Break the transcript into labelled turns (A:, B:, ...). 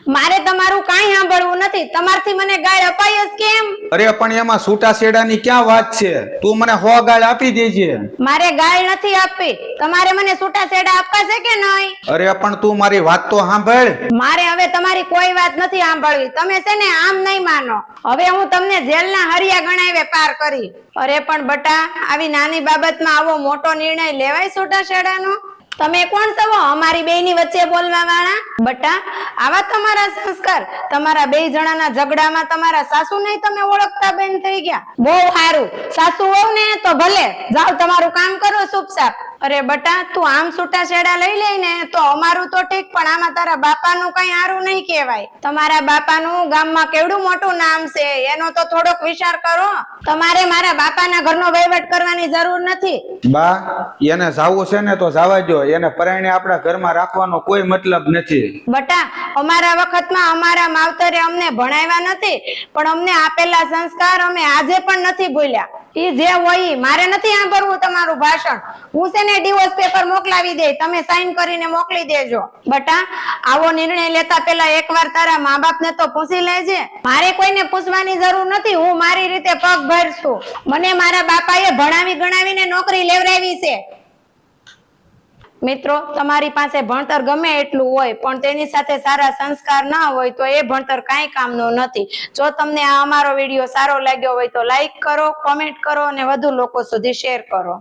A: મારે તમારું કાંઈ સાંભળવું નથી. તમારથી મને ગાળ અપાય જ કેમ?
B: અરે પણ એમાં છૂટા છેડાની ક્યાં વાત છે? તું મને 100 ગાળ આપી દેજે.
A: મારે ગાળ નથી આપવી. તમારે મને છૂટા છેડા આપવા છે કે નહીં?
B: અરે પણ તું મારી વાત તો સાંભળ.
A: મારે હવે તમારી કોઈ વાત નથી સાંભળવી. તમે છે ને આમ નહીં માનો. હવે હું તમને જેલના હરિયા ગણાવે પાર કરી. અરે પણ બટા, આવી નાની બાબતમાં આવો મોટો નિર્ણય લેવાય છૂટાછેડાનો? તમે કોણ છો અમારી બેયની વચ્ચે બોલવા વાળા? બટા, આવા તમારા સંસ્કાર. તમારા બે જણાના ઝઘડામાં તમારા સાસુ નહીં તમે ઓળખતા બેન થઈ ગયા. બહુ સારું. સાસુ હોવ ને તો ભલે જાઓ, તમારું કામ કરો ચૂપચાપ. અરે બટા, તું આમ છૂટાછેડા લઈ લે ને તો અમારું તો ઠીક, પણ આમાં તારા બાપાનું કઈ સારું નહીં કહેવાય. તમારા બાપાનું ગામમાં કેવડું મોટું નામ છે, એનો તો થોડોક વિચાર કરો. તમારે મારા બાપાના ઘરનો વહીવટ કરવાની જરૂર નથી.
B: બા, એને જાવું છે ને તો જવા દો. એને પરાયણે આપણા ઘરમાં રાખવાનો કોઈ મતલબ નથી.
A: બટા, અમારા વખતમાં અમારા માવતરે અમને ભણાવ્યા નથી, પણ અમને આપેલા સંસ્કાર અમે આજે પણ નથી ભૂલ્યા. ઈ જે હોય, મારે નથી સાંભળવું તમારું ભાષણ. હું છે ને ડિવોર્સ પેપર મોકલાવી દે, તમે સાઈન કરીને મોકલી દેજો. બટા, આવો નિર્ણય લેતા પહેલા એકવાર તારા મા બાપને તો પૂછી લેજે. મારે કોઈને પૂછવાની જરૂર નથી. હું મારી રીતે પગ ભરશું. મને મારા બાપાએ ભણાવી ગણાવીને નોકરી લેવડાવી છે. મિત્રો, તમારી પાસે ભણતર ગમે એટલું હોય, પણ તેની સાથે સારા સંસ્કાર ના હોય તો એ ભણતર કાંઈ કામનું નથી. જો તમને આ અમારો વિડીયો સારો લાગ્યો હોય તો લાઈક કરો, કોમેન્ટ કરો અને વધુ લોકો સુધી શેર કરો.